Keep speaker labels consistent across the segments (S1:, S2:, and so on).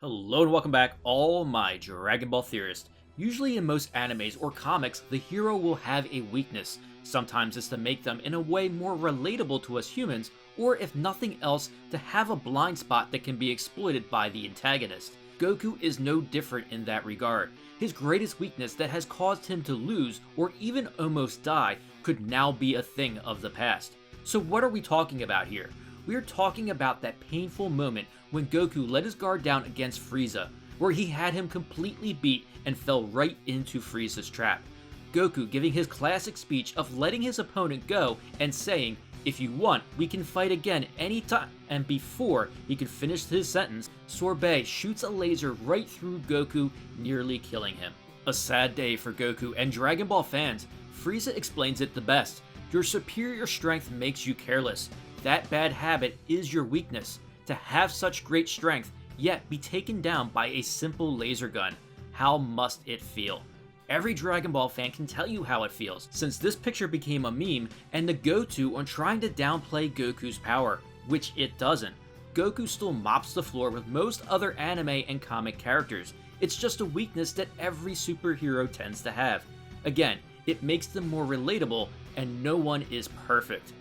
S1: Hello and welcome back, all my Dragon Ball theorists. Usually in most animes or comics, the hero will have a weakness. Sometimes it's to make them in a way more relatable to us humans, or if nothing else, to have a blind spot that can be exploited by the antagonist. Goku is no different in that regard. His greatest weakness that has caused him to lose or even almost die could now be a thing of the past. So what are we talking about here? We are talking about that painful moment when Goku let his guard down against Frieza, where he had him completely beat and fell right into Frieza's trap. Goku giving his classic speech of letting his opponent go and saying, "If you want, we can fight again anytime," and before he could finish his sentence, Sorbet shoots a laser right through Goku, nearly killing him. A sad day for Goku and Dragon Ball fans. Frieza explains it the best. Your superior strength makes you careless. That bad habit is your weakness. To have such great strength, yet be taken down by a simple laser gun. How must it feel? Every Dragon Ball fan can tell you how it feels, since this picture became a meme and the go-to on trying to downplay Goku's power, which it doesn't. Goku still mops the floor with most other anime and comic characters. It's just a weakness that every superhero tends to have. Again, it makes them more relatable, and no one is perfect.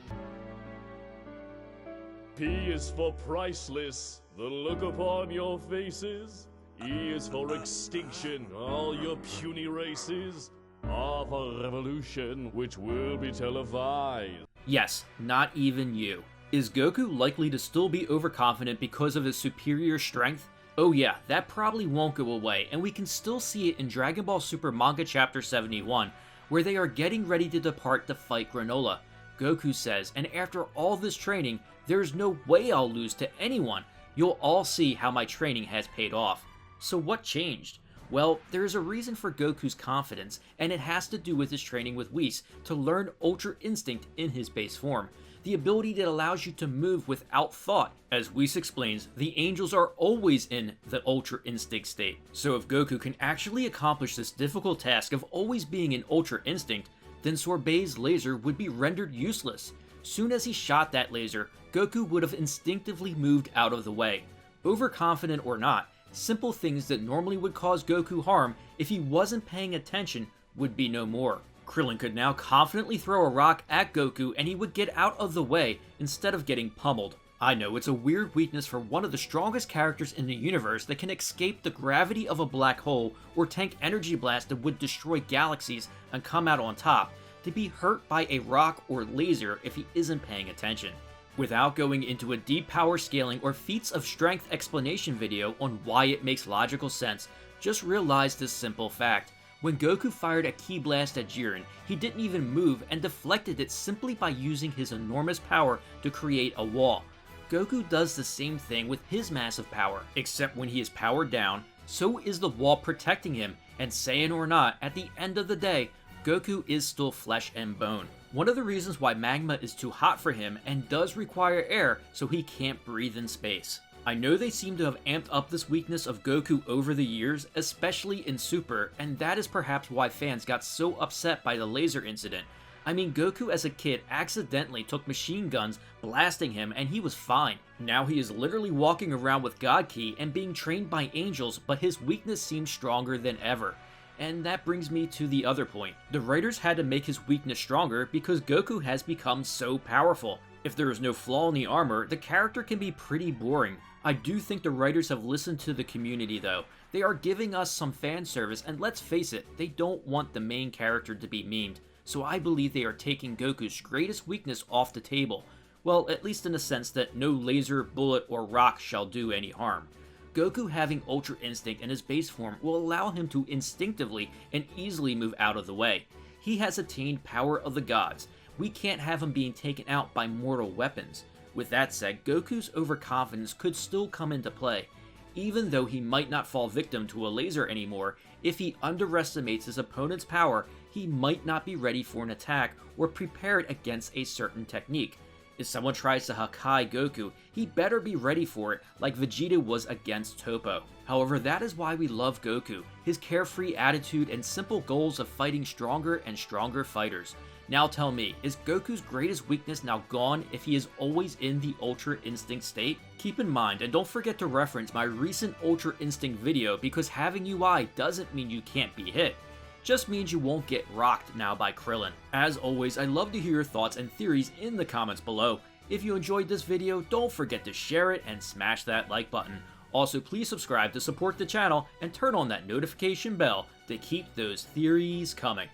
S2: P is for priceless, the look upon your faces. E is for extinction, all your puny races. R for revolution, which will be televised.
S1: Yes, not even you. Is Goku likely to still be overconfident because of his superior strength? Oh yeah, that probably won't go away, and we can still see it in Dragon Ball Super Manga Chapter 71, where they are getting ready to depart to fight Granolah. Goku says, and after all this training, there's no way I'll lose to anyone. You'll all see how my training has paid off. So what changed? Well, there's a reason for Goku's confidence, and it has to do with his training with Whis to learn Ultra Instinct in his base form. The ability that allows you to move without thought. As Whis explains, the angels are always in the Ultra Instinct state. So if Goku can actually accomplish this difficult task of always being in Ultra Instinct, then Sorbet's laser would be rendered useless. Soon as he shot that laser, Goku would have instinctively moved out of the way. Overconfident or not, simple things that normally would cause Goku harm if he wasn't paying attention would be no more. Krillin could now confidently throw a rock at Goku and he would get out of the way instead of getting pummeled. I know it's a weird weakness for one of the strongest characters in the universe that can escape the gravity of a black hole or tank energy blast that would destroy galaxies and come out on top, to be hurt by a rock or laser if he isn't paying attention. Without going into a deep power scaling or feats of strength explanation video on why it makes logical sense, just realize this simple fact. When Goku fired a ki blast at Jiren, he didn't even move and deflected it simply by using his enormous power to create a wall. Goku does the same thing with his massive power, except when he is powered down, so is the wall protecting him, and saying or not, at the end of the day, Goku is still flesh and bone. One of the reasons why magma is too hot for him and does require air so he can't breathe in space. I know they seem to have amped up this weakness of Goku over the years, especially in Super, and that is perhaps why fans got so upset by the laser incident. I mean, Goku as a kid accidentally took machine guns blasting him and he was fine. Now he is literally walking around with God Ki and being trained by angels, but his weakness seems stronger than ever. And that brings me to the other point. The writers had to make his weakness stronger because Goku has become so powerful. If there is no flaw in the armor, the character can be pretty boring. I do think the writers have listened to the community though. They are giving us some fan service, and let's face it, they don't want the main character to be memed. So I believe they are taking Goku's greatest weakness off the table. Well, at least in the sense that no laser, bullet, or rock shall do any harm. Goku having Ultra Instinct in his base form will allow him to instinctively and easily move out of the way. He has attained power of the gods. We can't have him being taken out by mortal weapons. With that said, Goku's overconfidence could still come into play. Even though he might not fall victim to a laser anymore, if he underestimates his opponent's power, he might not be ready for an attack or prepared against a certain technique. If someone tries to Hakai Goku, he better be ready for it like Vegeta was against Toppo. However, that is why we love Goku, his carefree attitude and simple goals of fighting stronger and stronger fighters. Now tell me, is Goku's greatest weakness now gone if he is always in the Ultra Instinct state? Keep in mind, and don't forget to reference my recent Ultra Instinct video, because having UI doesn't mean you can't be hit. Just means you won't get rocked now by Krillin. As always, I'd love to hear your thoughts and theories in the comments below. If you enjoyed this video, don't forget to share it and smash that like button. Also, please subscribe to support the channel and turn on that notification bell to keep those theories coming.